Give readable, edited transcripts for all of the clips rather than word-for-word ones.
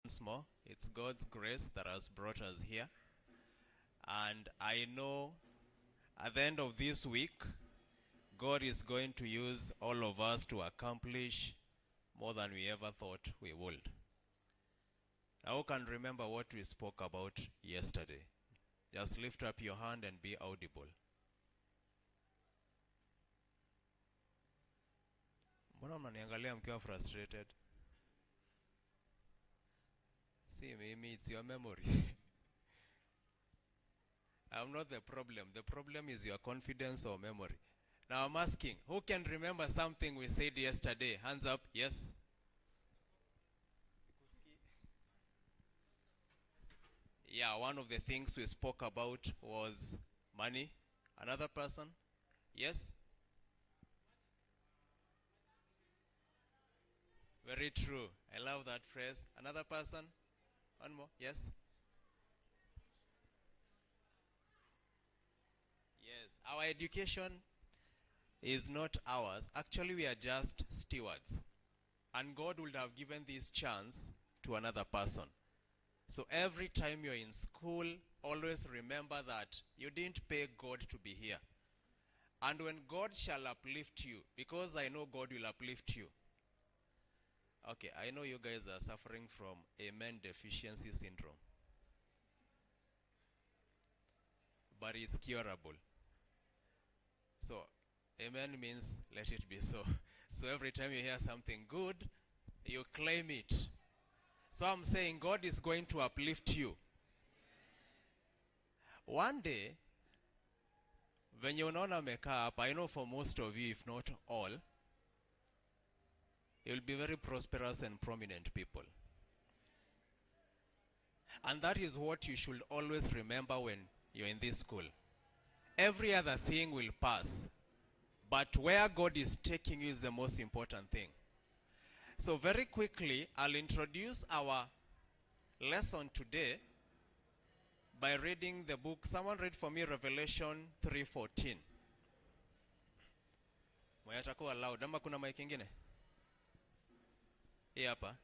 once more. It's God's grace that has brought us here. And I know at the end of this week, God is going to use all of us to accomplish more than we ever thought we would. Now, who can remember what we spoke about yesterday? Just lift up your hand and be audible. Mbona mnaniangalia mkiwa frustrated? See, maybe it's your memory. I'm not the problem. The problem is your confidence or memory. Now I'm asking, who can remember something we said yesterday? Hands up, yes? Yeah, one of the things we spoke about was money. Another person? Yes? Very true. I love that phrase. Another person? One more? Yes? Yes, our education is not ours. Actually, we are just stewards. And God would have given this chance to another person. So every time you're in school, always remember that you didn't pay God to be here. And when God shall uplift you, because I know God will uplift you. Okay, I know you guys are suffering from amen deficiency syndrome. But it's curable. So, amen means let it be so. So every time you hear something good, you claim it. So I'm saying God is going to uplift you. One day, when you unaona amekaa hapa, I know for most of you, if not all, you will be very prosperous and prominent people. And that is what you should always remember when you're in this school. Every other thing will pass, but where God is taking you is the most important thing. So very quickly, I'll introduce our lesson today by reading the book. Someone read for me Revelation 3:14. Mwayatakuwa loud. Ama kuna mic ingine? Hii hapa.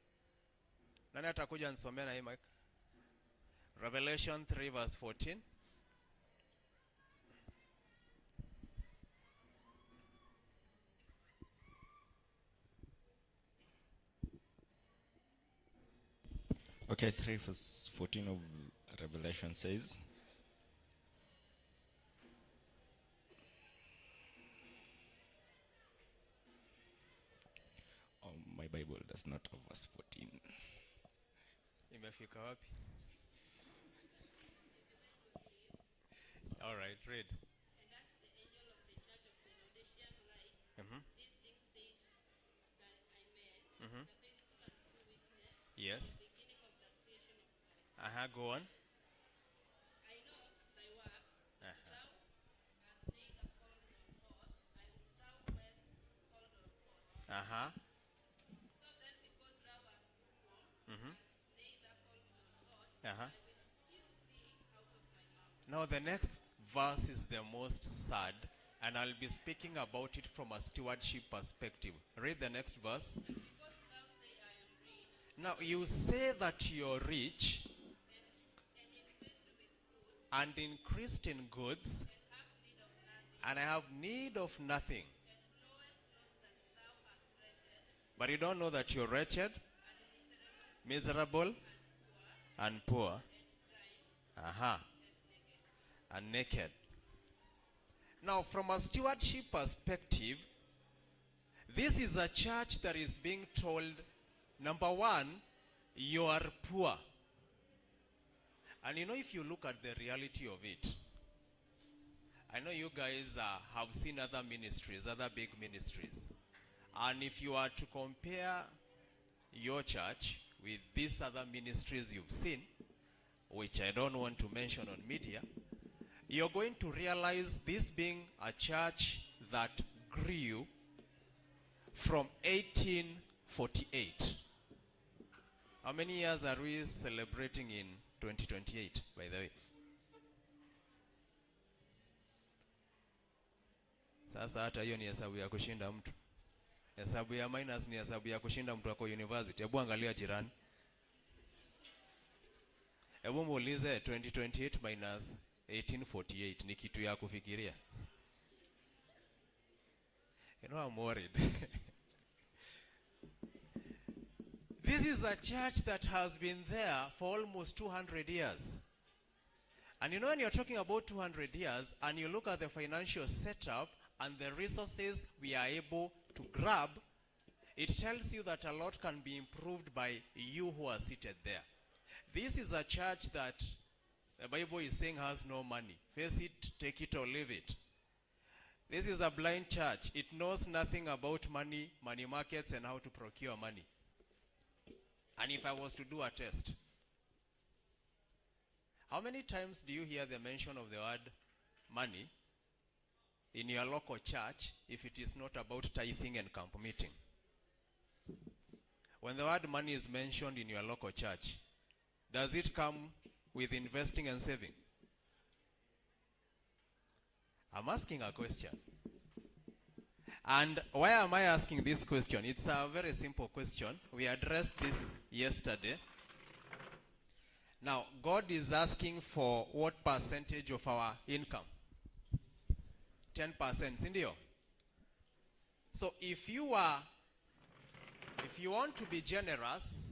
Nani atakuja nisomea na hii mic? Revelation 3 verse 14. Okay, 3 verse 14 of Revelation says, oh, my Bible does not have verse 14. Imefika wapi? All right, read. And unto the angel of the church of the Laodicean light, these things say that I made, the faithful and true witness, Yes. the beginning of the creation of light. Go on. I know thy works, that thou art neither cold nor hot. I will thou wert cold or hot. So then, because thou art lukewarm, and neither cold nor hot, I will spew thee out of my mouth. Now the next verse is the most sad, and I'll be speaking about it from a stewardship perspective. Read the next verse. Because thou say I am rich, Now you say that you're rich and increased with goods, and increased in goods, and have need of and I have need of nothing, nothing. and knowest not that thou art wretched, But you don't know that you're wretched, and miserable, and poor, and crying, and naked. Now, from a stewardship perspective, this is a church that is being told, number one, you are poor. And you know, if you look at the reality of it, I know you guys have seen other ministries, other big ministries. And if you are to compare your church with these other ministries you've seen, which I don't want to mention on media, you're going to realize this being a church that grew from 1848. How many years are we celebrating in 2028, by the way? Sasa hata hiyo ni hesabu ya kushinda mtu. Hesabu ya minus ni hesabu ya kushinda mtu wako university. Hebu angalia jirani. Hebu muulize 2028 minus 1848 ni kitu ya kufikiria. You know, I'm worried. This is a church that has been there for almost 200 years. And you know, when you're talking about 200 years and you look at the financial setup and the resources we are able to grab, it tells you that a lot can be improved by you who are seated there. This is a church that the Bible is saying has no money. Face it, take it or leave it. This is a blind church. It knows nothing about money, money markets, and how to procure money. And if I was to do a test, how many times do you hear the mention of the word money in your local church if it is not about tithing and camp meeting? When the word money is mentioned in your local church, does it come with investing and saving? I'm asking a question. And why am I asking this question? It's a very simple question. We addressed this yesterday. Now, God is asking for what percentage of our income? 10%, sindio? So if you want to be generous,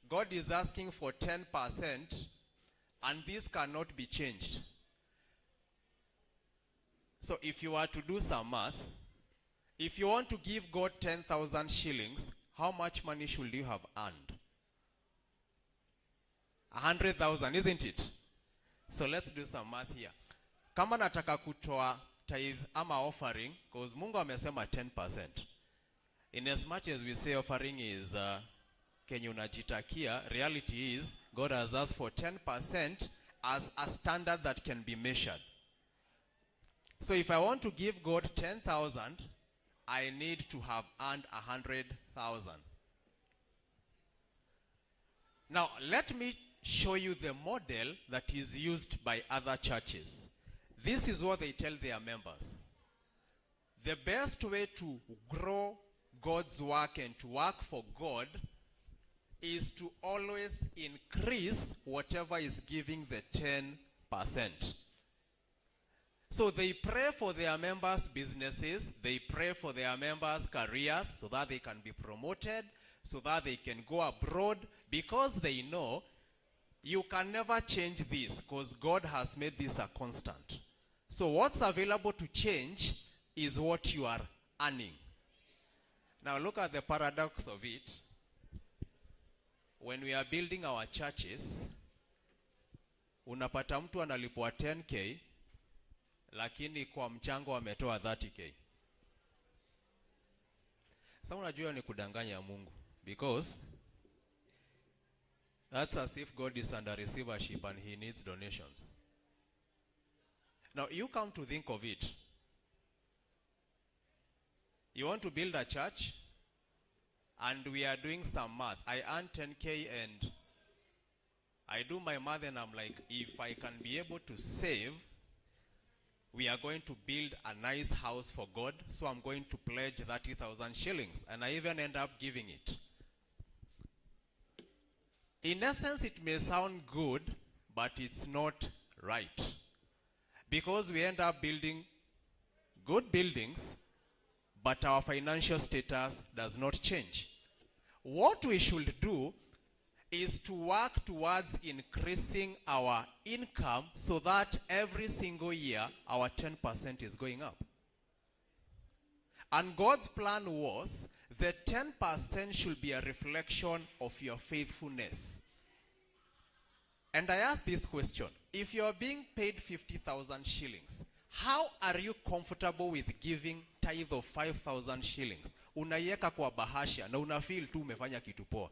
God is asking for 10%, and this cannot be changed. So if you are to do some math, if you want to give God 10,000 shillings, how much money should you have earned? 100,000, isn't it? So let's do some math here. Kama nataka kutoa tithe ama offering, because Mungu amesema 10%. In as much as we say offering is KENYATTA, reality is God has asked for 10% as a standard that can be measured. So if I want to give God 10,000, I need to have earned 100,000. Now, let me show you the model that is used by other churches. This is what they tell their members. The best way to grow God's work and to work for God is to always increase whatever is giving the 10%. So they pray for their members' businesses, they pray for their members' careers so that they can be promoted, so that they can go abroad, because they know you can never change this because God has made this a constant. So what's available to change is what you are earning. Now look at the paradox of it. When we are building our churches, unapata mtu analipwa 10K, lakini kwa mchango ametoa 30K. Sasa unajua ni kudanganya Mungu, because that's as if God is under receivership and he needs donations. Now you come to think of it. You want to build a church, and we are doing some math. I earn 10K and I do my math and I'm like, if I can be able to save, we are going to build a nice house for God, so I'm going to pledge 30,000 shillings, and I even end up giving it. In essence, it may sound good, but it's not right. Because we end up building good buildings, but our financial status does not change. What we should do is to work towards increasing our income so that every single year our 10% is going up. And God's plan was the 10% should be a reflection of your faithfulness. And I ask this question: if you are being paid 50,000 shillings, how are you comfortable with giving tithe of 5,000 shillings? Unaiweka kwa bahasha na una feel tu umefanya kitu poa.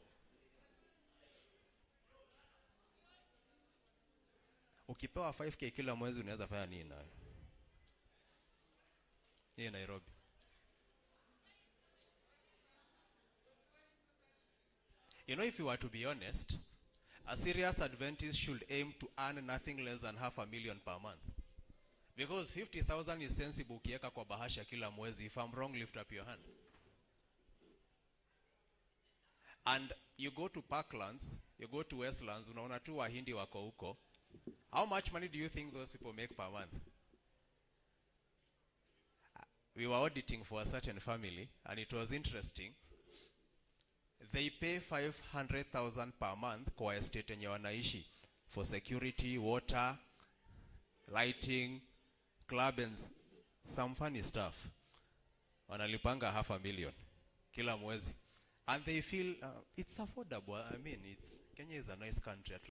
Ukipewa 5K kila mwezi unaweza fanya nini nayo? Hii Nairobi. You know, if you were to be honest, a serious Adventist should aim to earn nothing less than 500,000 per month. Because 50,000 is sensible ukiweka kwa bahasha kila mwezi. If I'm wrong, lift up your hand. And you go to Parklands, you go to Westlands, unaona tu Wahindi wako huko. How much money do you think those people make per month? We were auditing for a certain family, and it was interesting. They pay 500,000 per month kwa estate yenye wanaishi for security, water, lighting, club, and some funny stuff. Wanalipanga $500,000 kila mwezi. And they feel it's affordable. I mean, Kenya is a nice country.